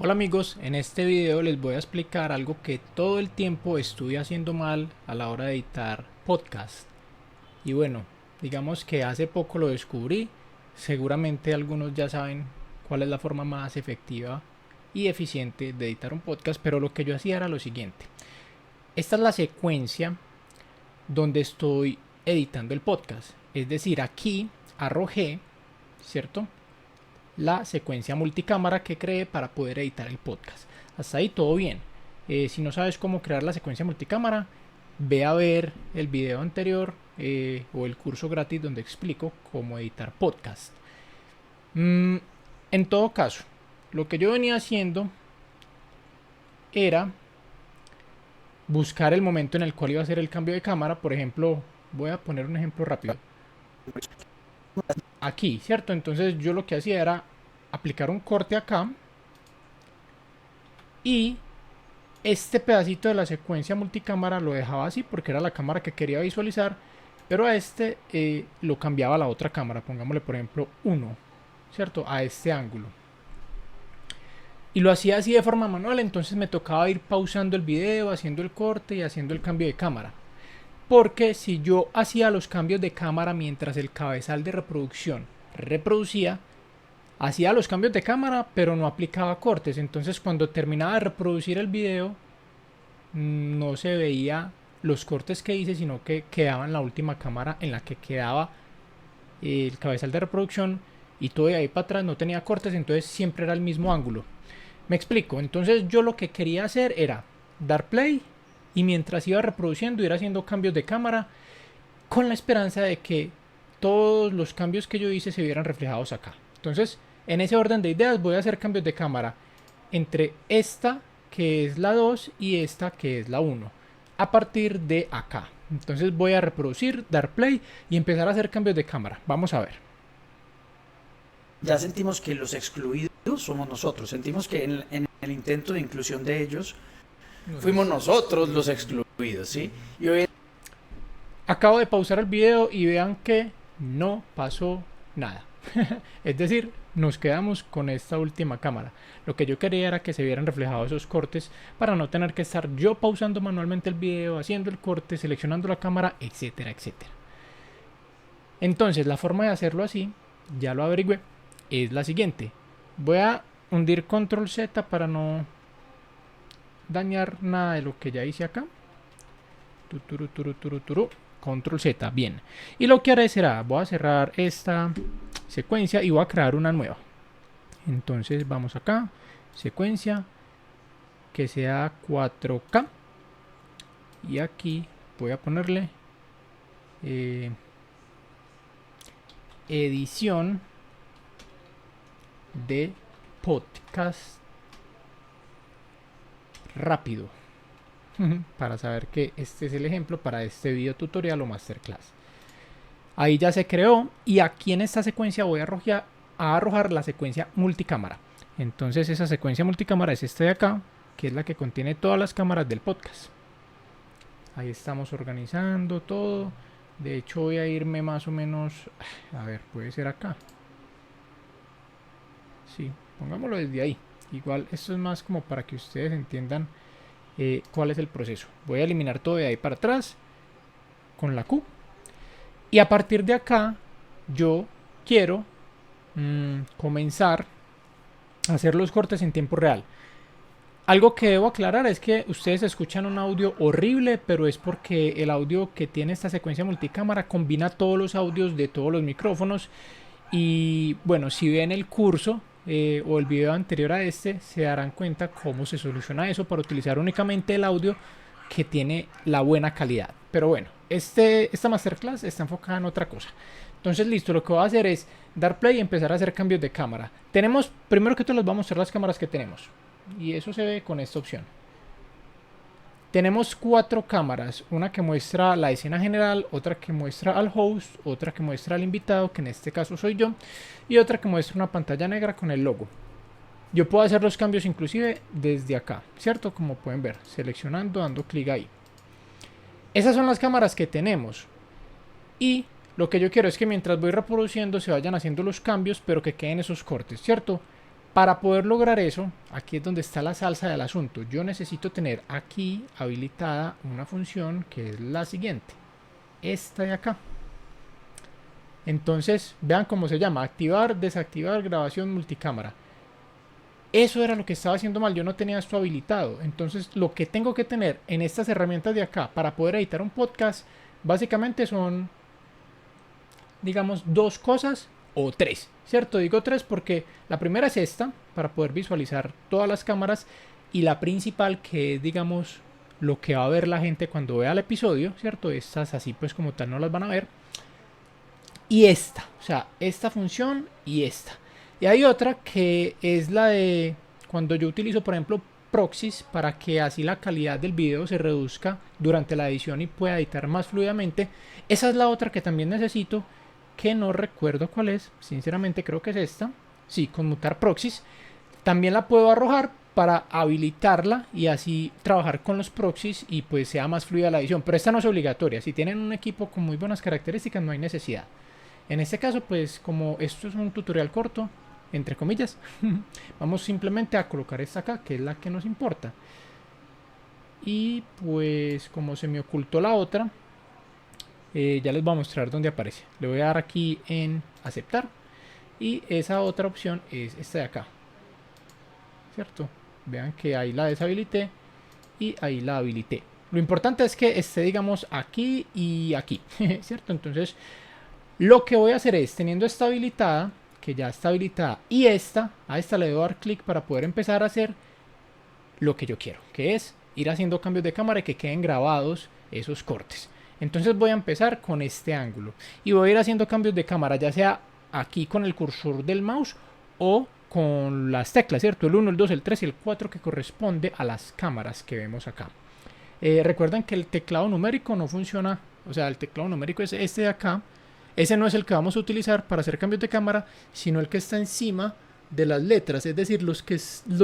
Hola amigos, en este video les voy a explicar algo que todo el tiempo estuve haciendo mal a la hora de editar podcast. Y bueno, digamos que hace poco lo descubrí, seguramente algunos ya saben cuál es la forma más efectiva y eficiente de editar un podcast, pero lo que yo hacía era lo siguiente. Esta es la secuencia donde estoy editando el podcast. Es decir, aquí arrojé, ¿cierto? La secuencia multicámara que creé para poder editar el podcast. Hasta ahí todo bien. Si no sabes cómo crear la secuencia multicámara, ve a ver el video anterior o el curso gratis donde explico cómo editar podcast. En todo caso, lo que yo venía haciendo era buscar el momento en el cual iba a hacer el cambio de cámara. Por ejemplo, voy a poner un ejemplo rápido. Aquí, ¿cierto? Entonces yo lo que hacía era aplicar un corte acá y este pedacito de la secuencia multicámara lo dejaba así porque era la cámara que quería visualizar, pero a este lo cambiaba a la otra cámara, pongámosle por ejemplo 1, ¿cierto? A este ángulo. Y lo hacía así de forma manual, entonces me tocaba ir pausando el video, haciendo el corte y haciendo el cambio de cámara. Porque si yo hacía los cambios de cámara mientras el cabezal de reproducción reproducía, hacía los cambios de cámara pero no aplicaba cortes. Entonces cuando terminaba de reproducir el video no se veía los cortes que hice, sino que quedaba en la última cámara en la que quedaba el cabezal de reproducción y todo de ahí para atrás no tenía cortes, entonces siempre era el mismo ángulo. Me explico, entonces yo lo que quería hacer era dar play y mientras iba reproduciendo ir haciendo cambios de cámara con la esperanza de que todos los cambios que yo hice se vieran reflejados acá. Entonces, en ese orden de ideas voy a hacer cambios de cámara entre esta que es la 2 y esta que es la 1 a partir de acá. Entonces voy a reproducir, dar play y empezar a hacer cambios de cámara. Vamos a ver. Ya sentimos que los excluidos somos nosotros, sentimos que en el intento de inclusión de ellos fuimos nosotros los excluidos, ¿sí? Y hoy Acabo de pausar el video y vean que no pasó nada. Es decir, nos quedamos con esta última cámara. Lo que yo quería era que se vieran reflejados esos cortes para no tener que estar yo pausando manualmente el video, haciendo el corte, seleccionando la cámara, etcétera, etcétera. Entonces, la forma de hacerlo así, ya lo averigüé, es la siguiente. Voy a hundir control Z para no dañar nada de lo que ya hice acá. Control Z, bien. Y lo que haré será, voy a cerrar esta secuencia y voy a crear una nueva. Entonces vamos acá, secuencia, que sea 4K. Y aquí voy a ponerle edición de podcast rápido. Para saber que este es el ejemplo para este video tutorial o masterclass. Ahí ya se creó y aquí en esta secuencia voy a arrojar la secuencia multicámara. Entonces esa secuencia multicámara es esta de acá, que es la que contiene todas las cámaras del podcast. Ahí estamos organizando todo. De hecho voy a irme más o menos, a ver, puede ser acá. Sí, pongámoslo desde ahí. Igual esto es más como para que ustedes entiendan cuál es el proceso. Voy a eliminar todo de ahí para atrás con la Q. Y a partir de acá yo quiero comenzar a hacer los cortes en tiempo real. Algo que debo aclarar es que ustedes escuchan un audio horrible, pero es porque el audio que tiene esta secuencia multicámara combina todos los audios de todos los micrófonos. Y bueno, si ven el curso o el video anterior a este, se darán cuenta cómo se soluciona eso para utilizar únicamente el audio que tiene la buena calidad. Pero bueno, esta masterclass está enfocada en otra cosa. Entonces listo, lo que voy a hacer es dar play y empezar a hacer cambios de cámara. Tenemos, primero que todo les vamos a mostrar las cámaras que tenemos. Y eso se ve con esta opción. Tenemos 4 cámaras, una que muestra la escena general, otra que muestra al host, otra que muestra al invitado, que en este caso soy yo, y otra que muestra una pantalla negra con el logo. Yo puedo hacer los cambios inclusive desde acá, ¿cierto? Como pueden ver, seleccionando, dando clic ahí. Esas son las cámaras que tenemos. Y lo que yo quiero es que mientras voy reproduciendo se vayan haciendo los cambios, pero que queden esos cortes, ¿cierto? Para poder lograr eso, aquí es donde está la salsa del asunto. Yo necesito tener aquí habilitada una función que es la siguiente. Esta de acá. Entonces, vean cómo se llama. Activar, desactivar, grabación multicámara. Eso era lo que estaba haciendo mal. Yo no tenía esto habilitado. Entonces, lo que tengo que tener en estas herramientas de acá para poder editar un podcast, básicamente son, digamos, dos cosas o tres. ¿Cierto? Digo tres porque la primera es esta, para poder visualizar todas las cámaras. Y la principal, que es, digamos, lo que va a ver la gente cuando vea el episodio, ¿cierto? Estas así pues como tal no las van a ver. Y esta, o sea, esta función y esta. Y hay otra que es la de cuando yo utilizo, por ejemplo, proxies para que así la calidad del video se reduzca durante la edición y pueda editar más fluidamente. Esa es la otra que también necesito, que no recuerdo cuál es, sinceramente creo que es esta. Sí, conmutar proxies. También la puedo arrojar para habilitarla y así trabajar con los proxies y pues sea más fluida la edición. Pero esta no es obligatoria. Si tienen un equipo con muy buenas características no hay necesidad. En este caso, pues como esto es un tutorial corto, entre comillas, vamos simplemente a colocar esta acá, que es la que nos importa. Y pues como se me ocultó la otra, ya les voy a mostrar dónde aparece. Le voy a dar aquí en aceptar. Y esa otra opción es esta de acá. ¿Cierto? Vean que ahí la deshabilité y ahí la habilité. Lo importante es que esté, digamos, aquí y aquí. ¿Cierto? Entonces, lo que voy a hacer es, teniendo esta habilitada, que ya está habilitada, y a esta le debo dar clic para poder empezar a hacer lo que yo quiero, que es ir haciendo cambios de cámara y que queden grabados esos cortes. Entonces voy a empezar con este ángulo y voy a ir haciendo cambios de cámara, ya sea aquí con el cursor del mouse o con las teclas, ¿cierto? El 1, el 2, el 3 y el 4 que corresponde a las cámaras que vemos acá. Recuerden que el teclado numérico no funciona, o sea, el teclado numérico es este de acá. Ese no es el que vamos a utilizar para hacer cambios de cámara, sino el que está encima de las letras, es decir, los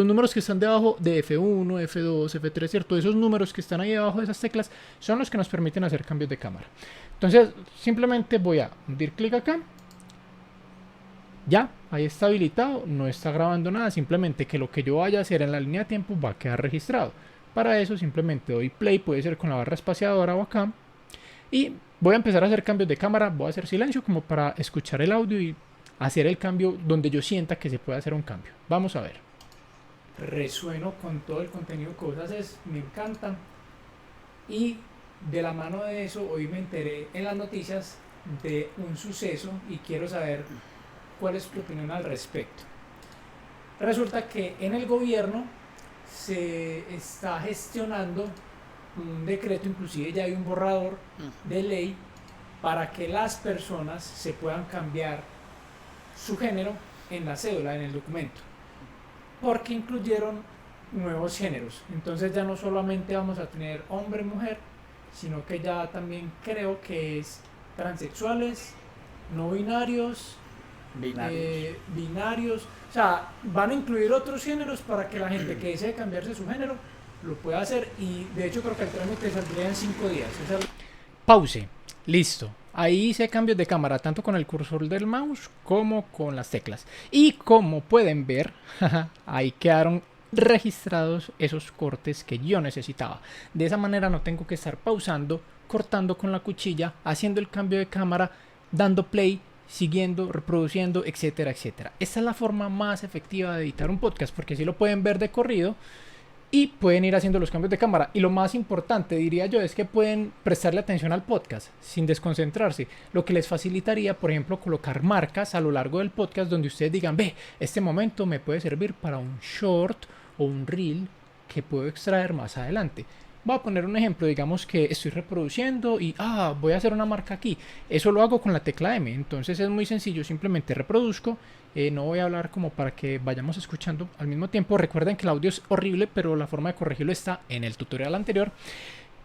números que están debajo de F1, F2, F3, ¿cierto? Esos números que están ahí debajo de esas teclas son los que nos permiten hacer cambios de cámara. Entonces, simplemente voy a hundir clic acá. Ya, ahí está habilitado, no está grabando nada, simplemente que lo que yo vaya a hacer en la línea de tiempo va a quedar registrado. Para eso simplemente doy play, puede ser con la barra espaciadora o acá. Y voy a empezar a hacer cambios de cámara, voy a hacer silencio como para escuchar el audio y hacer el cambio donde yo sienta que se puede hacer un cambio. Vamos a ver. Resueno con todo el contenido que vos haces, me encanta. Y de la mano de eso, hoy me enteré en las noticias de un suceso y quiero saber cuál es tu opinión al respecto. Resulta que en el gobierno se está gestionando un decreto, inclusive ya hay un borrador de ley para que las personas se puedan cambiar su género en la cédula, en el documento, porque incluyeron nuevos géneros. Entonces ya no solamente vamos a tener hombre, mujer, sino que ya también creo que es transexuales, no binarios, binarios, o sea, van a incluir otros géneros para que la gente que desee cambiarse su género lo puede hacer, y de hecho creo que el trámite saldría en 5 días. Pause, listo. Ahí hice cambios de cámara tanto con el cursor del mouse como con las teclas. Y como pueden ver, ahí quedaron registrados esos cortes que yo necesitaba. De esa manera no tengo que estar pausando, cortando con la cuchilla, haciendo el cambio de cámara, dando play, siguiendo, reproduciendo, etcétera, etcétera. Esta es la forma más efectiva de editar un podcast, porque así lo pueden ver de corrido y pueden ir haciendo los cambios de cámara. Y lo más importante, diría yo, es que pueden prestarle atención al podcast sin desconcentrarse, lo que les facilitaría, por ejemplo, colocar marcas a lo largo del podcast donde ustedes digan, ve, este momento me puede servir para un short o un reel que puedo extraer más adelante. Voy a poner un ejemplo, digamos que estoy reproduciendo y voy a hacer una marca aquí. Eso lo hago con la tecla M, entonces es muy sencillo, simplemente reproduzco. No voy a hablar como para que vayamos escuchando al mismo tiempo. Recuerden que el audio es horrible, pero la forma de corregirlo está en el tutorial anterior.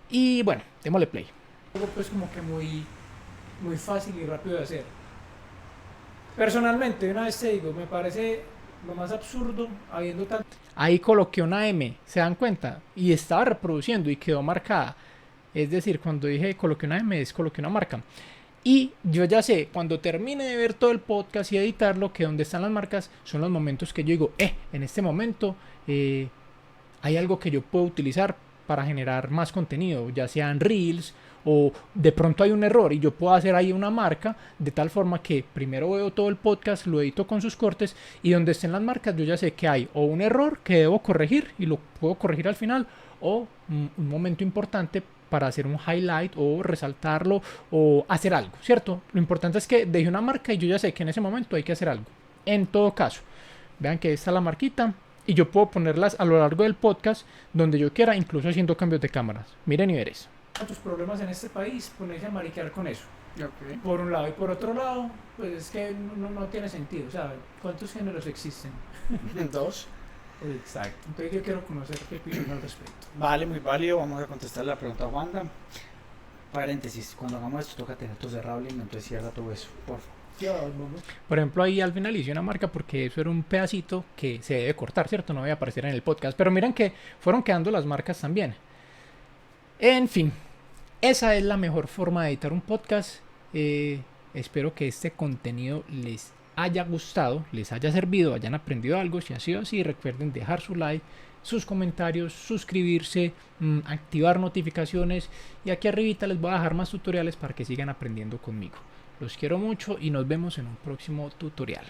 Y bueno, démosle play. Algo pues como que muy fácil y rápido de hacer. Personalmente, una vez te digo, me parece lo más absurdo habiendo tanto. Ahí coloqué una M, ¿se dan cuenta? Y estaba reproduciendo y quedó marcada. Es decir, cuando dije coloqué una M, coloqué una marca. Y yo ya sé, cuando termine de ver todo el podcast y editarlo, que donde están las marcas son los momentos que yo digo, en este momento hay algo que yo puedo utilizar para generar más contenido, ya sean reels o de pronto hay un error y yo puedo hacer ahí una marca de tal forma que primero veo todo el podcast, lo edito con sus cortes y donde estén las marcas yo ya sé que hay o un error que debo corregir y lo puedo corregir al final o un momento importante para hacer un highlight o resaltarlo o hacer algo, ¿cierto? Lo importante es que deje una marca y yo ya sé que en ese momento hay que hacer algo. En todo caso, vean que esta es la marquita y yo puedo ponerlas a lo largo del podcast donde yo quiera, incluso haciendo cambios de cámaras. Miren y veréis. Muchos problemas en este país, ponerse a mariquear con eso. Okay. Por un lado y por otro lado, pues es que no tiene sentido, o sea, ¿cuántos géneros existen? 2. Exacto. Entonces yo quiero conocer qué opinan al respecto. Vale, muy válido. Vamos a contestar la pregunta a Wanda. Paréntesis, cuando hagamos esto toca tener todo cerrado, lindo, entonces cierra todo eso, por favor. Por ejemplo, ahí al final hice una marca porque eso era un pedacito que se debe cortar, ¿cierto? No voy a aparecer en el podcast. Pero miren que fueron quedando las marcas también. En fin, esa es la mejor forma de editar un podcast. Espero que este contenido les haya gustado, les haya servido, hayan aprendido algo. Si ha sido así, recuerden dejar su like, sus comentarios, suscribirse, activar notificaciones y aquí arribita les voy a dejar más tutoriales para que sigan aprendiendo conmigo. Los quiero mucho y nos vemos en un próximo tutorial.